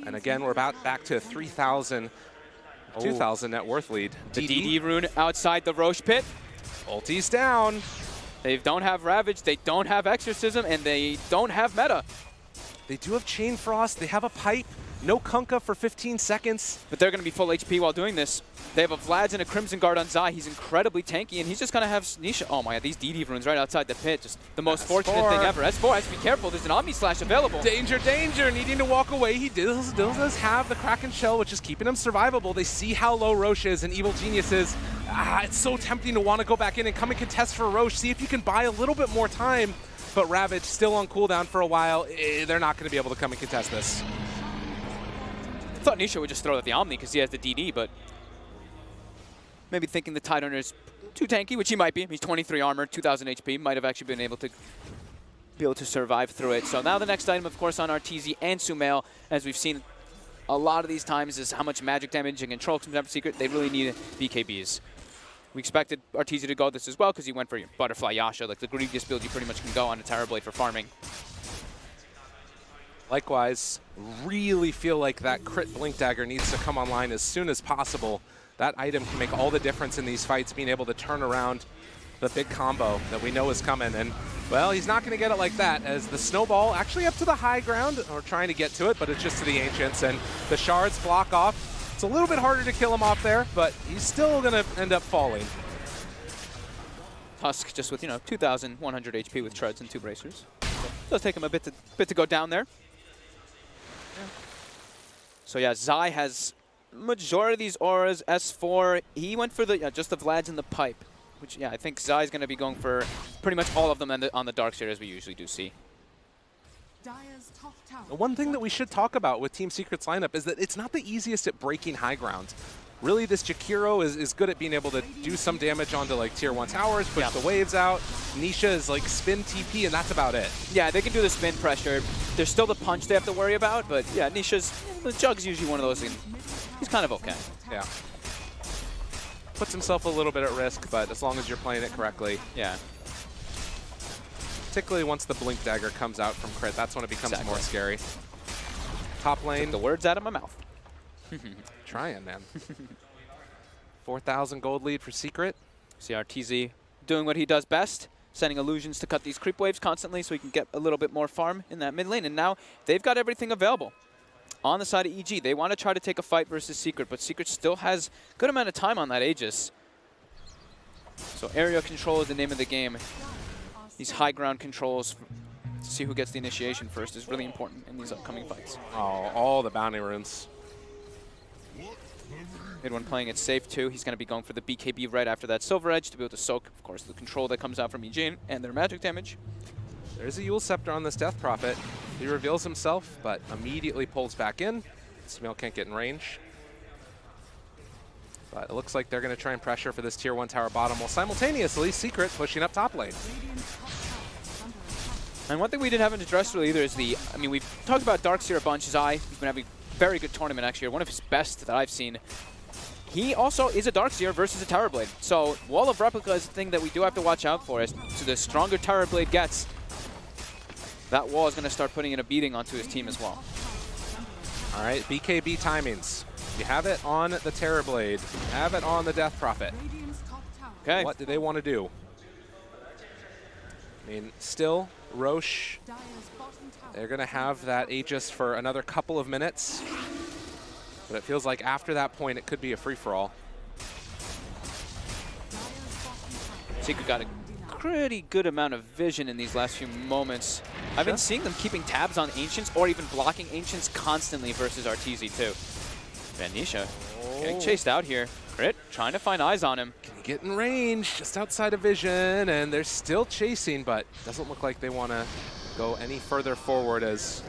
And again, we're about back to 3,000, 2,000 net worth lead. The DD rune outside the Roche pit. Ulti's down. They don't have Ravage, they don't have Exorcism, and they don't have Meta. They do have Chain Frost, they have a pipe, no Kunkka for 15 seconds. But they're going to be full HP while doing this. They have a Vlad's and a Crimson Guard on Zai. He's incredibly tanky, and he's just going to have Nisha. Oh my god, these DD runes right outside the pit. Just the most fortunate thing ever. S4 has to be careful. There's an Omni Slash available. Danger, danger, needing to walk away. He does have the Kraken Shell, which is keeping him survivable. They see how low Roche is and Evil Genius is. It's so tempting to want to go back in and come and contest for Roche. See if you can buy a little bit more time. But Ravage still on cooldown for a while. They're not going to be able to come and contest this. I thought Nisha would just throw out the Omni because he has the DD, but maybe thinking the Tidehunter is too tanky, which he might be. He's 23 armor, 2,000 HP. Might have actually been able to survive through it. So now the next item, of course, on RTZ and Sumail, as we've seen a lot of these times, is how much magic damage and control comes down for Secret. They really need BKBs. We expected RTZ to go this as well because he went for your Butterfly Yasha, like the greediest build you pretty much can go on a Terrorblade for farming. Likewise, really feel like that crit Blink Dagger needs to come online as soon as possible. That item can make all the difference in these fights, being able to turn around the big combo that we know is coming. And, well, he's not going to get it like that, as the Snowball actually up to the high ground, or trying to get to it, but it's just to the Ancients, and the Shards block off. It's a little bit harder to kill him off there, but he's still going to end up falling. Tusk just with, 2,100 HP with Treads and 2 Bracers. So it does take him a bit to go down there. So yeah, Zai has majority of these auras. S4, he went for the just the Vlads and the pipe, which I think Zai's going to be going for pretty much all of them on the Darkseer, as we usually do see. One thing that we should talk about with Team Secret's lineup is that it's not the easiest at breaking high ground. Really, this Jakiro is good at being able to do some damage onto like tier 1 towers, push the waves out. Nisha is like spin TP, and that's about it. Yeah, they can do the spin pressure. There's still the punch they have to worry about, but yeah, Nisha's, the Jug's usually one of those things. He's kind of okay. Yeah. Puts himself a little bit at risk, but as long as you're playing it correctly. Yeah. Particularly once the Blink Dagger comes out from crit, that's when it becomes more scary. Top lane. Took the words out of my mouth. Trying, man. 4,000 gold lead for Secret. See RTZ doing what he does best, sending illusions to cut these creep waves constantly so he can get a little bit more farm in that mid lane. And now they've got everything available. On the side of EG, they want to try to take a fight versus Secret, but Secret still has a good amount of time on that Aegis. So area control is the name of the game. These high ground controls to see who gets the initiation first is really important in these upcoming fights. Oh, all the bounty runes. Mid one playing it safe too. He's going to be going for the BKB right after that Silver Edge to be able to soak, of course, the control that comes out from EG and their magic damage. There's a Yule Scepter on this Death Prophet. He reveals himself, but immediately pulls back in. Sumail can't get in range. But it looks like they're going to try and pressure for this tier 1 tower bottom, while simultaneously Secret pushing up top lane. And one thing we didn't have addressed really either is we've talked about Darkseer a bunch. Zai, he's been having a very good tournament actually, one of his best that I've seen. He also is a Darkseer versus a Terrorblade. So Wall of Replica is the thing that we do have to watch out for. As to the stronger Terrorblade gets, that wall is going to start putting in a beating onto his team as well. All right, BKB timings. You have it on the Terrorblade. You have it on the Death Prophet. Okay. What do they want to do? I mean, still, Roche, they're going to have that Aegis for another couple of minutes. But it feels like after that point, it could be a free-for-all. Secret got a pretty good amount of vision in these last few moments. I've been seeing them keeping tabs on Ancients or even blocking Ancients constantly versus RTZ too. Nisha getting chased out here. Crit trying to find eyes on him. Can he get in range just outside of vision? And they're still chasing, but doesn't look like they want to go any further forward as...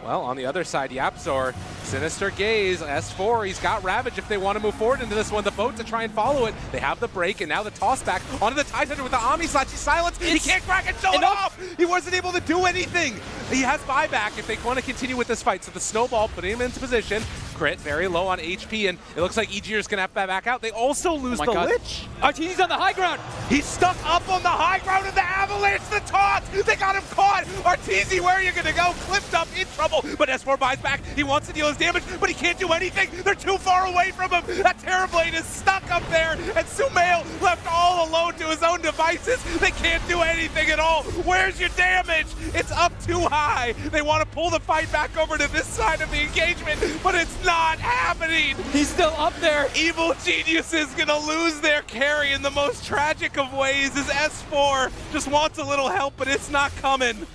Well, on the other side, Yapzor, Sinister Gaze, S4, he's got Ravage if they want to move forward into this one. The boat to try and follow it. They have the break, and now the toss back onto the Tidehunter with the Omni Slash. He's silenced. He can't crack it, show it off. He wasn't able to do anything. He has buyback if they want to continue with this fight. So the snowball putting him into position. Crit very low on HP, and it looks like EG is going to have to back out. They also lose the Lich. Arteezy's on the high ground. He's stuck up on the high ground of the Avalanche. The toss. They got him caught. Arteezy, where are you going to go? Clipped up, in trouble. But S4 buys back. He wants to deal his damage, but he can't do anything. They're too far away from him. That Terrorblade is stuck up there, and Sumail left all alone to his own devices. They can't do anything at all. Where's your damage? It's up too high. They want to pull the fight back over to this side of the engagement, but it's not happening. He's still up there. Evil Genius is gonna lose their carry in the most tragic of ways as S4 just wants a little help, but it's not coming.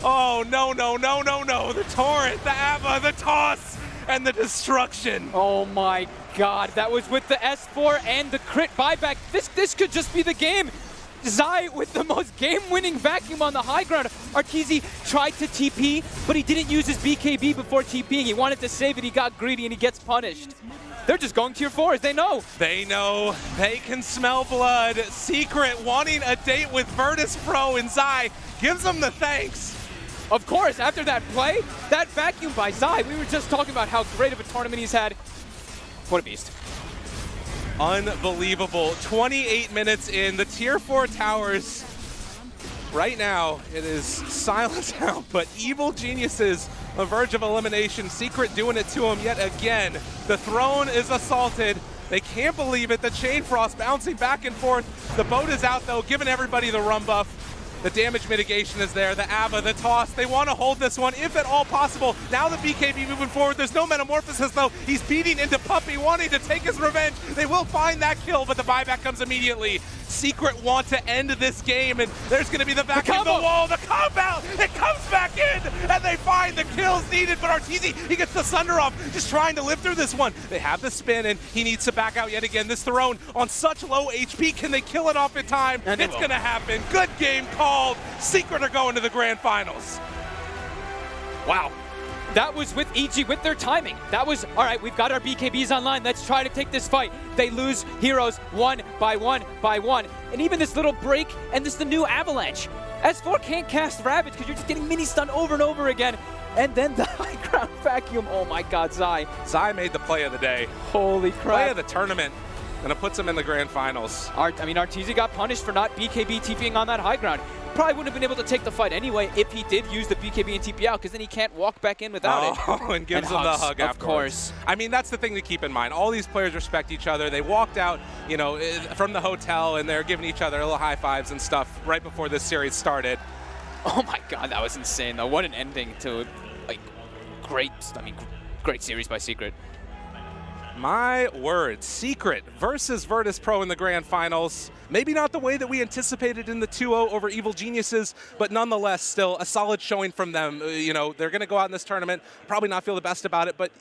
Oh, no, no, no, no, no. The Torrent, the Ava, the toss, and the destruction. Oh my God, that was with the S4 and the crit buyback. This could just be the game. Zai with the most game-winning vacuum on the high ground. Arteezy tried to TP, but he didn't use his BKB before TPing. He wanted to save it, he got greedy, and he gets punished. They're just going tier 4s, they know. They know, they can smell blood. Secret wanting a date with Virtus Pro, and Zai gives them the thanks. Of course, after that play, that vacuum by Zai, we were just talking about how great of a tournament he's had. What a beast. Unbelievable. 28 minutes in, the tier 4 towers. Right now, it is silent out, but Evil Geniuses on the verge of elimination. Secret doing it to him yet again. The throne is assaulted. They can't believe it. The Chain Frost bouncing back and forth. The boat is out, though, giving everybody the rum buff. The damage mitigation is there. The Ava, the toss. They want to hold this one, if at all possible. Now the BKB moving forward. There's no Metamorphosis, though. He's beating into Puppy, wanting to take his revenge. They will find that kill, but the buyback comes immediately. Secret want to end this game, and there's going to be the back in the wall. The combo, it comes back in, and they find the kills needed. But Arteezy, he gets the Sunder off, just trying to live through this one. They have the spin, and he needs to back out yet again. This Throne on such low HP. Can they kill it off in time? And it's going to happen. Good game called. Secret are going to the grand finals. Wow. That was with EG, with their timing. That was, all right, we've got our BKBs online. Let's try to take this fight. They lose heroes one by one by one. And even this little break, and this is the new Avalanche. S4 can't cast Ravage because you're just getting mini-stun over and over again. And then the high ground vacuum. Oh my God, Zai. Zai made the play of the day. Holy crap. Play of the tournament. And it puts him in the grand finals. Arteezy got punished for not BKB TPing on that high ground. Probably wouldn't have been able to take the fight anyway if he did use the BKB and TP out, because then he can't walk back in without it. Oh, and gives him the hug afterwards. Of course. I mean, that's the thing to keep in mind. All these players respect each other. They walked out, you know, from the hotel, and they're giving each other little high fives and stuff right before this series started. Oh my God, that was insane though. What an ending to, like, great series by Secret. My word, Secret versus Virtus Pro in the grand finals. Maybe not the way that we anticipated in the 2-0 over Evil Geniuses, but nonetheless, still a solid showing from them. You know, they're going to go out in this tournament, probably not feel the best about it, but